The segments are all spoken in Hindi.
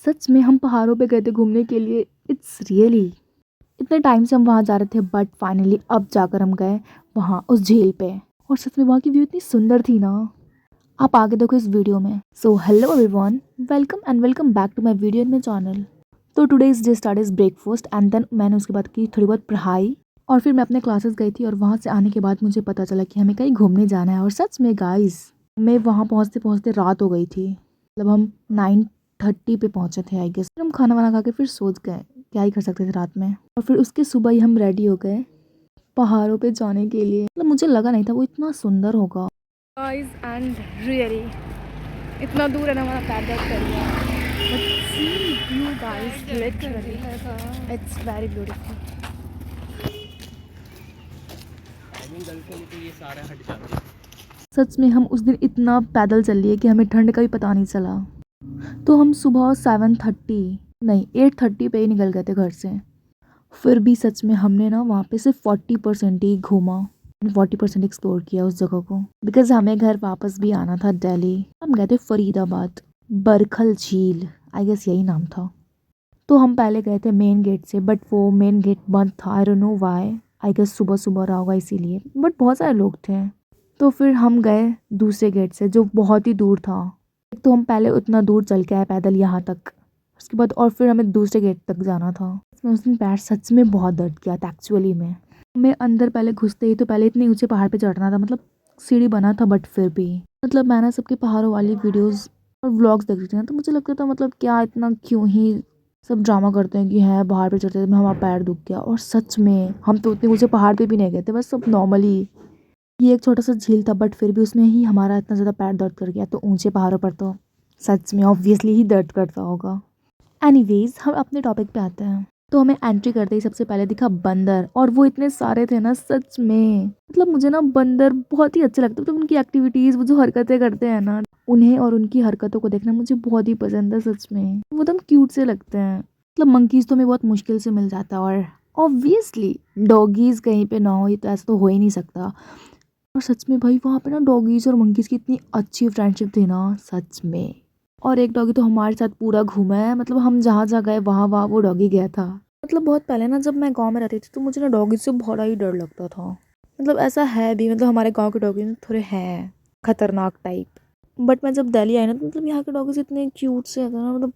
सच में हम पहाड़ों पे गए थे घूमने के लिए। इट्स रियली इतने टाइम से हम वहाँ जा रहे थे, बट फाइनली अब जाकर हम गए वहाँ उस झील पे। और सच में वहाँ की व्यू इतनी सुंदर थी ना। आप आगे देखो इस वीडियो में। So hello everyone, welcome back to my video in my channel. तो today is day start is breakfast and then मैंने उसके बाद की थोड़ी बहुत पढ़ाई और फिर मैं अपने क्लासेस गई थी। और वहाँ से आने के बाद मुझे पता चला कि हमें कहीं घूमने जाना है। और सच में गाइस, मैं वहाँ पहुँचते पहुँचते रात हो गई थी। मतलब हम 9:30 पे पहुँचे थे आई गेस। हम खाना वाना खा के फिर सोच गए, क्या ही कर सकते थे रात में। और फिर उसके सुबह ही हम रेडी हो गए पहाड़ों पे जाने के लिए। मतलब मुझे लगा नहीं था वो इतना सुंदर होगा गाइस। एंड रियली इतना दूर है ना, हमारा पैर दर्द कर रहा है। But see you guys, literally it's very beautiful. तो ये सारा हट जाता है। सच में हम उस दिन इतना पैदल चल लिए कि हमें ठंड का भी पता नहीं चला। तो हम सुबह 7:30 नहीं 8:30 पे ही निकल गए थे घर से। फिर भी सच में हमने ना वहाँ पे सिर्फ 40% ही घूमा, 40% एक्सप्लोर किया उस जगह को। बिकॉज हमें घर वापस भी आना था दिल्ली। हम गए थे फरीदाबाद, बरखल झील, आई गेस यही नाम था। तो हम पहले गए थे मेन गेट से, बट वो मेन गेट बंद था। I don't know why, I guess सुबह सुबह रहा होगा इसीलिए। बट बहुत सारे लोग थे। तो फिर हम गए दूसरे गेट से जो बहुत ही दूर था। तो हम पहले उतना दूर चल के आए पैदल यहाँ तक, उसके बाद और फिर हमें दूसरे गेट तक जाना था। उस दिन पैर सच में बहुत दर्द किया था एक्चुअली में। हमें अंदर पहले घुसते ही तो पहले इतने ऊंचे पहाड़ पे चढ़ना था, मतलब सीढ़ी बना था, बट फिर भी मतलब मैंने सबके पहाड़ों वाली वीडियोस और व्लॉग्स देख रही थी ना, तो मुझे लगता था मतलब क्या इतना क्यों ही सब ड्रामा करते हैं कि है पहाड़ पे चढ़ते थे हमारा पैर दुख गया। और सच में हम तो उतने ऊंचे पहाड़ पे भी नहीं गए थे, बस सब नॉर्मली। ये एक छोटा सा झील था, बट फिर भी उसमें ही हमारा इतना ज़्यादा पैर दर्द कर गया। तो ऊंचे पहाड़ों पर तो सच में ऑब्वियसली ही दर्द करता होगा। एनीवेज, हम अपने टॉपिक पे आते हैं। तो हमें एंट्री करते ही सबसे पहले दिखा बंदर, और वो इतने सारे थे ना। सच में मतलब मुझे ना बंदर बहुत ही अच्छे लगते हैं। तो उनकी एक्टिविटीज़, वो जो हरकतें करते हैं ना, उन्हें और उनकी हरकतों को देखना मुझे बहुत ही पसंद है। सच में वो एकदम क्यूट से लगते हैं। मतलब मंकीज़ तो हमें बहुत मुश्किल से मिल जाता है, और ऑब्वियसली डॉगीज़ कहीं पे ना हो, ये तो ऐसा तो हो ही नहीं सकता। और सच में भाई वहाँ पे ना डॉगीज़ और मंकीज़ की इतनी अच्छी फ्रेंडशिप थी ना, सच में। और एक डॉगी तो हमारे साथ पूरा घूमा है। मतलब हम जहाँ जहाँ गए वहाँ वहाँ वो डॉगी गया था। मतलब बहुत पहले ना, जब मैं गांव में रहती थी, तो मुझे ना डॉगी से बड़ा ही डर लगता था। मतलब ऐसा है भी, मतलब हमारे गांव के डॉगी थोड़े हैं खतरनाक टाइप। बट मैं जब दिल्ली आई ना, तो मतलब यहाँ के डॉगीज इतने क्यूट से होते हैं ना। मतलब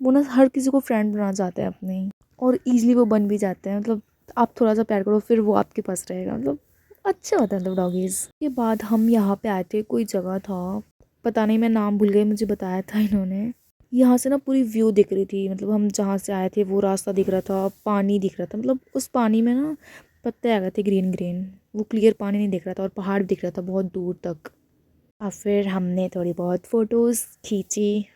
वो ना हर किसी को फ्रेंड बनाना चाहते हैं अपने, और ईजिली वो बन भी जाते हैं। मतलब आप थोड़ा सा प्यार करो फिर वो आपके पास रहेगा। मतलब अच्छे होते हैं मतलब डॉगीज़। के बाद हम यहाँ पे आए थे, कोई जगह था, पता नहीं मैं नाम भूल गई, मुझे बताया था इन्होंने। यहाँ से ना पूरी व्यू दिख रही थी। मतलब हम जहाँ से आए थे वो रास्ता दिख रहा था, पानी दिख रहा था। मतलब उस पानी में ना पत्ते आ गए थे ग्रीन ग्रीन, वो क्लियर पानी नहीं दिख रहा था, और पहाड़ भी दिख रहा था बहुत दूर तक। और फिर हमने थोड़ी बहुत फ़ोटोज़ खींची,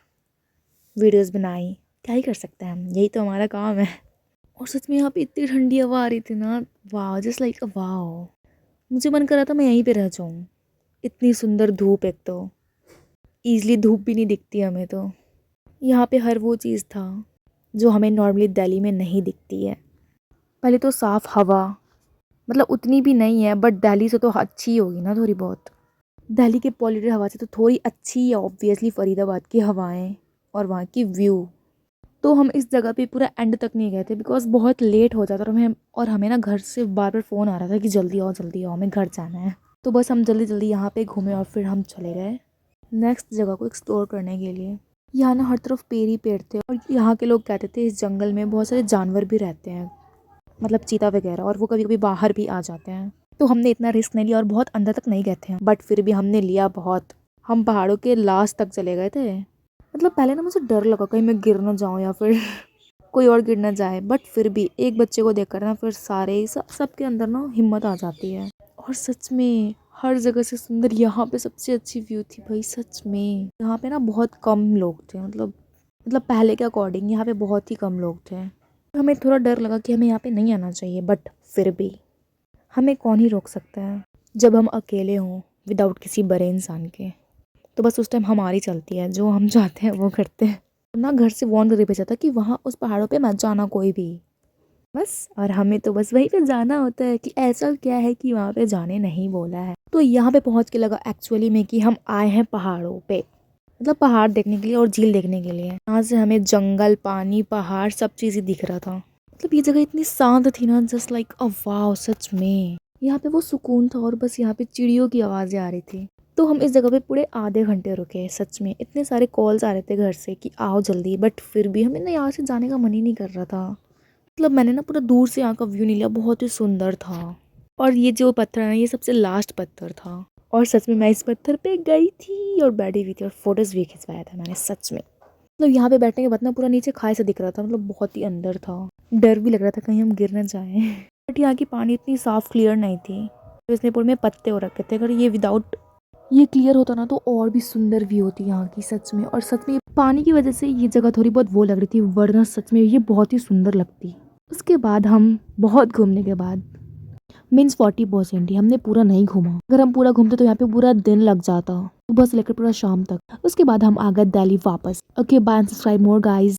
वीडियोज़ बनाई। क्या ही कर सकते हैं हम, यही तो हमारा काम है। और सच में यहाँ पे इतनी ठंडी हवा आ रही थी ना, वाह, जस्ट लाइक अ वाह। मुझे मन कर रहा था मैं यहीं पे रह जाऊँ। इतनी सुंदर धूप, एक तो ईज़िली धूप भी नहीं दिखती हमें। तो यहाँ पे हर वो चीज़ था जो हमें नॉर्मली दिल्ली में नहीं दिखती है। पहले तो साफ़ हवा, मतलब उतनी भी नहीं है, बट दिल्ली से तो अच्छी ही होगी ना थोड़ी बहुत। दिल्ली के पॉल्यूटेड हवा से तो थोड़ी अच्छी है ऑब्वियसली फरीदाबाद की हवाएं और वहाँ की व्यू। तो हम इस जगह पे पूरा एंड तक नहीं गए थे, बिकॉज बहुत लेट हो जाता। और हमें ना घर से बार बार फ़ोन आ रहा था कि जल्दी आओ हमें घर जाना है। तो बस हम जल्दी जल्दी यहाँ पे घूमे और फिर हम चले गए नेक्स्ट जगह को एक्सप्लोर करने के लिए। यहाँ ना हर तरफ पेड़ ही पेड़ थे, और यहाँ के लोग कहते थे इस जंगल में बहुत सारे जानवर भी रहते हैं, मतलब चीता वगैरह, और वो कभी कभी बाहर भी आ जाते हैं। तो हमने इतना रिस्क नहीं लिया और बहुत अंदर तक नहीं गए थे, बट फिर भी हमने लिया बहुत। हम पहाड़ों के लास्ट तक चले गए थे। मतलब पहले ना मुझे डर लगा कहीं मैं गिर ना जाऊँ या फिर कोई और गिर ना जाए, बट फिर भी एक बच्चे को देखकर ना फिर सारे सबके अंदर ना हिम्मत आ जाती है। और सच में हर जगह से सुंदर यहाँ पे सबसे अच्छी व्यू थी भाई। सच में यहाँ पे ना बहुत कम लोग थे, मतलब पहले के अकॉर्डिंग यहाँ पे बहुत ही कम लोग थे। हमें थोड़ा डर लगा कि हमें यहाँ पे नहीं आना चाहिए, बट फिर भी हमें कौन ही रोक सकता है जब हम अकेले हों विदाउट किसी बड़े इंसान के। तो बस उस टाइम हमारी चलती है, जो हम चाहते हैं वो करते हैं। ना घर से वार्न करके भेजा था कि वहाँ उस पहाड़ों पे मत जाना कोई भी, बस। और हमें तो बस वहीं पे जाना होता है कि ऐसा क्या है कि वहाँ पे जाने नहीं बोला है। तो यहाँ पे पहुँच के लगा एक्चुअली में कि हम आए हैं पहाड़ों पे। मतलब पहाड़ देखने के लिए और झील देखने के लिए। यहाँ से हमें जंगल, पानी, पहाड़ सब चीज़ें दिख रहा था। मतलब ये जगह इतनी शांत थी ना, जस्ट लाइक अ वाव। सच में यहाँ पे वो सुकून था और बस यहाँ पे चिड़ियों की आवाज़ें आ रही थी। तो हम इस जगह पे पूरे आधे घंटे रुके। सच में इतने सारे कॉल्स आ रहे थे घर से कि आओ जल्दी, बट फिर भी हमें ना यहाँ से जाने का मन ही नहीं कर रहा था। मतलब मैंने ना पूरा दूर से यहाँ का व्यू नहीं लिया, बहुत ही सुंदर था। और ये जो पत्थर है ना, ये सबसे लास्ट पत्थर था। और सच में मैं इस पत्थर पे गई थी और बैठी हुई थी और फोटोज भी खिंचवाया था मैंने। सच में मतलब यहाँ पे बैठने के बाद ना पूरा नीचे खाई से दिख रहा था, मतलब बहुत ही अंदर था। डर भी लग रहा था कहीं हम गिर न जाए। बट यहाँ की पानी इतनी साफ क्लियर नहीं थी, तो इसमें पूरे में पत्ते हो रखे थे। अगर ये विदाउट ये क्लियर होता ना तो और भी सुंदर व्यू होती यहाँ की। सच में, और सच में पानी की वजह से ये जगह थोड़ी बहुत वो लग रही थी, वरना सच में ये बहुत ही सुंदर लगती। उसके बाद हम बहुत घूमने के बाद मीन्स 40% ही, हमने पूरा नहीं घूमा। अगर हम पूरा घूमते तो यहाँ पे पूरा दिन लग जाता, सुबह से लेकर पूरा शाम तक। उसके बाद हम आ गए दिल्ली वापस। Okay bye, subscribe more guys.